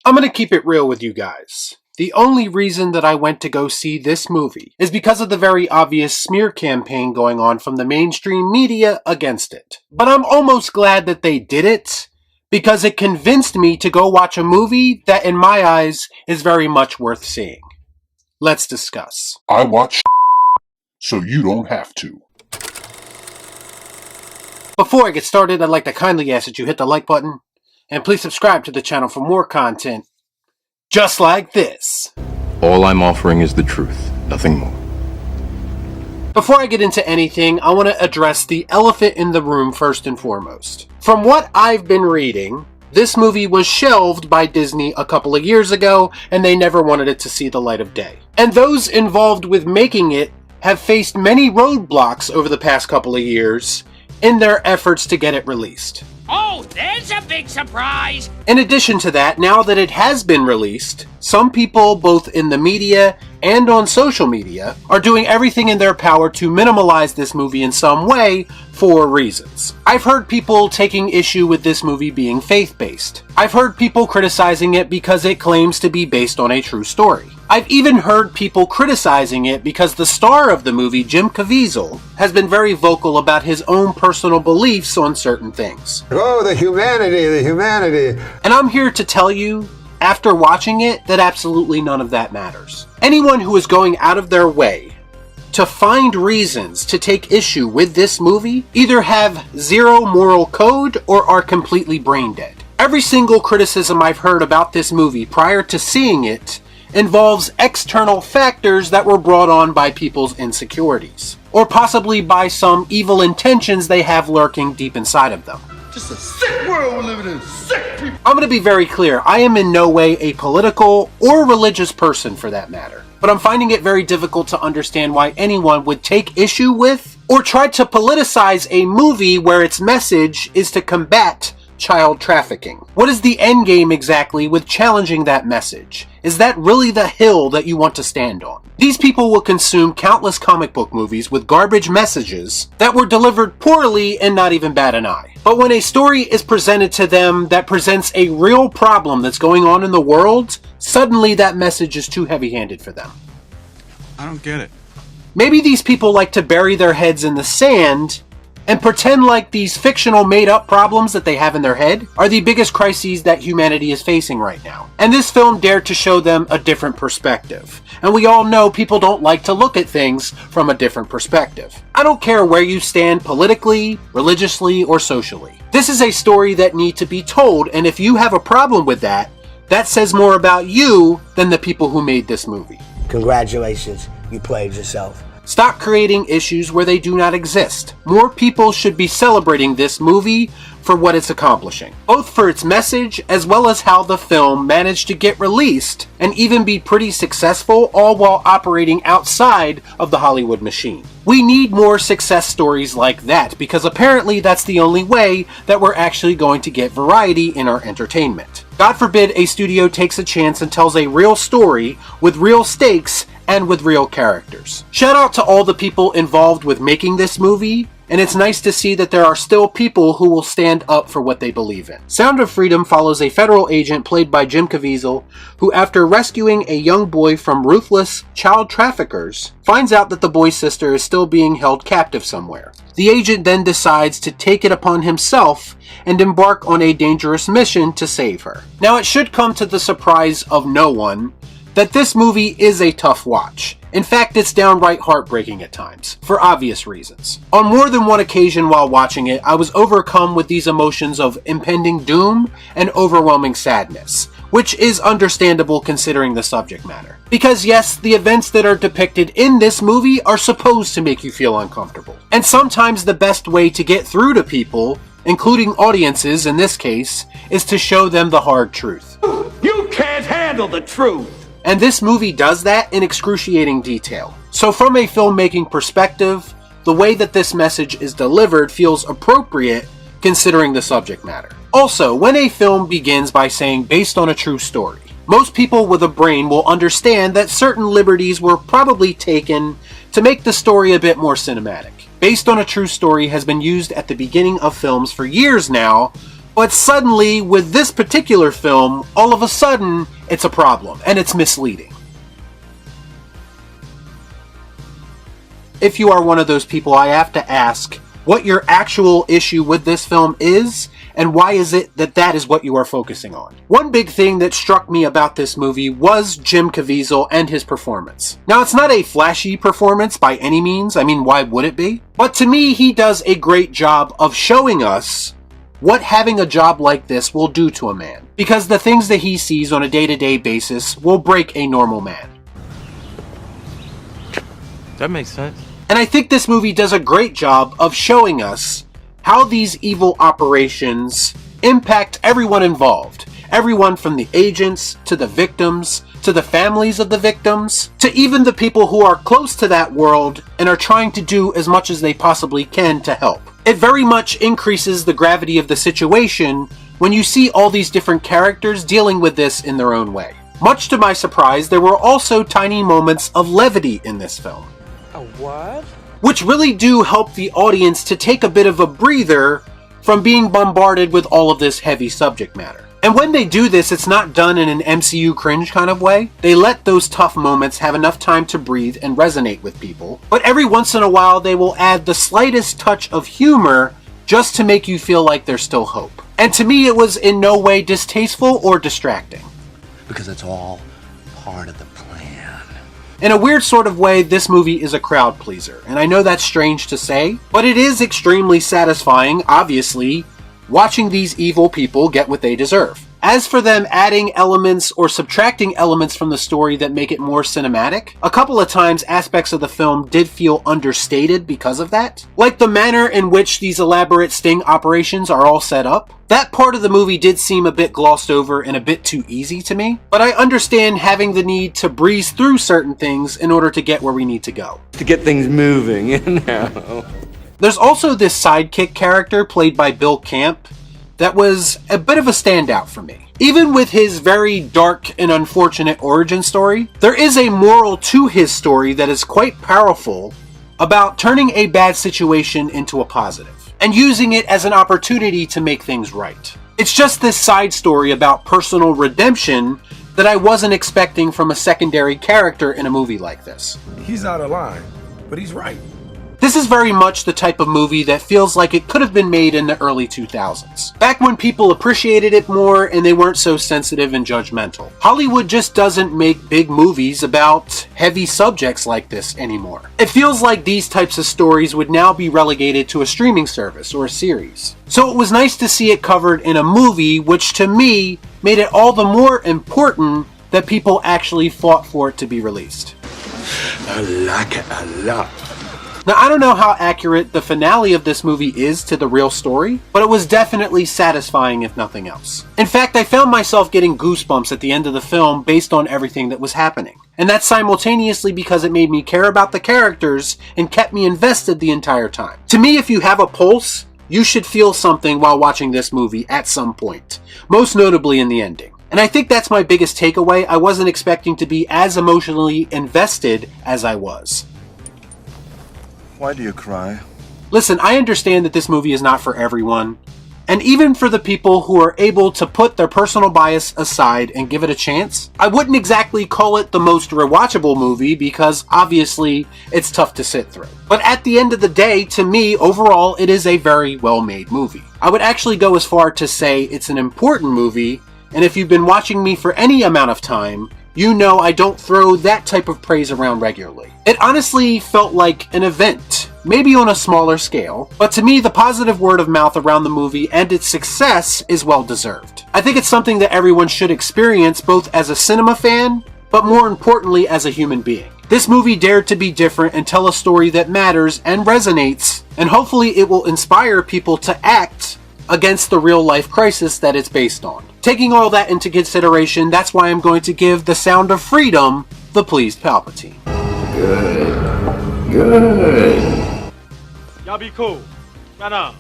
I'm gonna keep it real with you guys. The only reason that I went to go see this movie is because of the very obvious smear campaign going on from the mainstream media against it. But I'm almost glad that they did it, because it convinced me to go watch a movie that in my eyes is very much worth seeing. Let's discuss. I watch so you don't have to. Before I get started, I'd like to kindly ask that you hit the like button, and please subscribe to the channel for more content just like this. All I'm offering is the truth, nothing more. Before I get into anything, I want to address the elephant in the room first and foremost. From what I've been reading, this movie was shelved by Disney a couple of years ago, and they never wanted it to see the light of day. And those involved with making it have faced many roadblocks over the past couple of years in their efforts to get it released. Oh, there's a big surprise! In addition to that, now that it has been released, some people, both in the media and on social media, are doing everything in their power to minimalize this movie in some way for reasons. I've heard people taking issue with this movie being faith-based. I've heard people criticizing it because it claims to be based on a true story. I've even heard people criticizing it because the star of the movie, Jim Caviezel, has been very vocal about his own personal beliefs on certain things. Oh, the humanity. And I'm here to tell you, after watching it, that absolutely none of that matters. Anyone who is going out of their way to find reasons to take issue with this movie either have zero moral code or are completely brain dead. Every single criticism I've heard about this movie prior to seeing it involves external factors that were brought on by people's insecurities, or possibly by some evil intentions they have lurking deep inside of them. Just a sick world we're living in. Sick people. I'm going to be very clear, I am in no way a political or religious person for that matter, but I'm finding it very difficult to understand why anyone would take issue with or try to politicize a movie where its message is to combat child trafficking. What is the end game exactly with challenging that message? Is that really the hill that you want to stand on? These people will consume countless comic book movies with garbage messages that were delivered poorly and not even bat an eye. But when a story is presented to them that presents a real problem that's going on in the world, suddenly that message is too heavy-handed for them. I don't get it. Maybe these people like to bury their heads in the sand and pretend like these fictional made-up problems that they have in their head are the biggest crises that humanity is facing right now. And this film dared to show them a different perspective. And we all know people don't like to look at things from a different perspective. I don't care where you stand politically, religiously, or socially. This is a story that needs to be told, and if you have a problem with that, that says more about you than the people who made this movie. Congratulations, you played yourself. Stop creating issues where they do not exist. More people should be celebrating this movie for what it's accomplishing, both for its message as well as how the film managed to get released and even be pretty successful, all while operating outside of the Hollywood machine. We need more success stories like that, because apparently that's the only way that we're actually going to get variety in our entertainment. God forbid a studio takes a chance and tells a real story with real stakes and with real characters. Shout out to all the people involved with making this movie, and it's nice to see that there are still people who will stand up for what they believe in. Sound of Freedom follows a federal agent played by Jim Caviezel, who after rescuing a young boy from ruthless child traffickers, finds out that the boy's sister is still being held captive somewhere. The agent then decides to take it upon himself and embark on a dangerous mission to save her. Now it should come to the surprise of no one that this movie is a tough watch. In fact, it's downright heartbreaking at times, for obvious reasons. On more than one occasion while watching it, I was overcome with these emotions of impending doom and overwhelming sadness, which is understandable considering the subject matter. Because yes, the events that are depicted in this movie are supposed to make you feel uncomfortable. And sometimes the best way to get through to people, including audiences in this case, is to show them the hard truth. You can't handle the truth! And this movie does that in excruciating detail. So from a filmmaking perspective, the way that this message is delivered feels appropriate considering the subject matter. Also, when a film begins by saying based on a true story, most people with a brain will understand that certain liberties were probably taken to make the story a bit more cinematic. Based on a true story has been used at the beginning of films for years now But suddenly, with this particular film, all of a sudden, it's a problem, and it's misleading. If you are one of those people, I have to ask what your actual issue with this film is, and why is it that that is what you are focusing on. One big thing that struck me about this movie was Jim Caviezel and his performance. Now, it's not a flashy performance by any means, I mean, why would it be? But to me, he does a great job of showing us what having a job like this will do to a man. Because the things that he sees on a day-to-day basis will break a normal man. That makes sense. And I think this movie does a great job of showing us how these evil operations impact everyone involved. Everyone from the agents, to the victims, to the families of the victims, to even the people who are close to that world and are trying to do as much as they possibly can to help. It very much increases the gravity of the situation when you see all these different characters dealing with this in their own way. Much to my surprise, there were also tiny moments of levity in this film. A what? Which really do help the audience to take a bit of a breather from being bombarded with all of this heavy subject matter. And when they do this, it's not done in an MCU cringe kind of way. They let those tough moments have enough time to breathe and resonate with people. But every once in a while, they will add the slightest touch of humor just to make you feel like there's still hope. And to me, it was in no way distasteful or distracting. Because it's all part of the plan. In a weird sort of way, this movie is a crowd pleaser, and I know that's strange to say, but it is extremely satisfying, obviously, watching these evil people get what they deserve. As for them adding elements or subtracting elements from the story that make it more cinematic, a couple of times aspects of the film did feel understated because of that. Like the manner in which these elaborate sting operations are all set up. That part of the movie did seem a bit glossed over and a bit too easy to me, but I understand having the need to breeze through certain things in order to get where we need to go. To get things moving, you know. There's also this sidekick character played by Bill Camp that was a bit of a standout for me. Even with his very dark and unfortunate origin story, there is a moral to his story that is quite powerful about turning a bad situation into a positive, and using it as an opportunity to make things right. It's just this side story about personal redemption that I wasn't expecting from a secondary character in a movie like this. He's out of line, but he's right. This is very much the type of movie that feels like it could have been made in the early 2000s. Back when people appreciated it more and they weren't so sensitive and judgmental. Hollywood just doesn't make big movies about heavy subjects like this anymore. It feels like these types of stories would now be relegated to a streaming service or a series. So it was nice to see it covered in a movie, which to me made it all the more important that people actually fought for it to be released. I like it a lot. Now, I don't know how accurate the finale of this movie is to the real story, but it was definitely satisfying if nothing else. In fact, I found myself getting goosebumps at the end of the film based on everything that was happening. And that's simultaneously because it made me care about the characters and kept me invested the entire time. To me, if you have a pulse, you should feel something while watching this movie at some point, most notably in the ending. And I think that's my biggest takeaway. I wasn't expecting to be as emotionally invested as I was. Why do you cry? Listen, I understand that this movie is not for everyone, and even for the people who are able to put their personal bias aside and give it a chance, I wouldn't exactly call it the most rewatchable movie because obviously it's tough to sit through. But at the end of the day, to me, overall, it is a very well-made movie. I would actually go as far to say it's an important movie, and if you've been watching me for any amount of time, you know I don't throw that type of praise around regularly. It honestly felt like an event, maybe on a smaller scale, but to me the positive word of mouth around the movie and its success is well deserved. I think it's something that everyone should experience both as a cinema fan, but more importantly as a human being. This movie dared to be different and tell a story that matters and resonates, and hopefully it will inspire people to act against the real life crisis that it's based on. Taking all that into consideration, that's why I'm going to give The Sound of Freedom the pleased Palpatine. Good. Good. Y'all be cool. Shut up.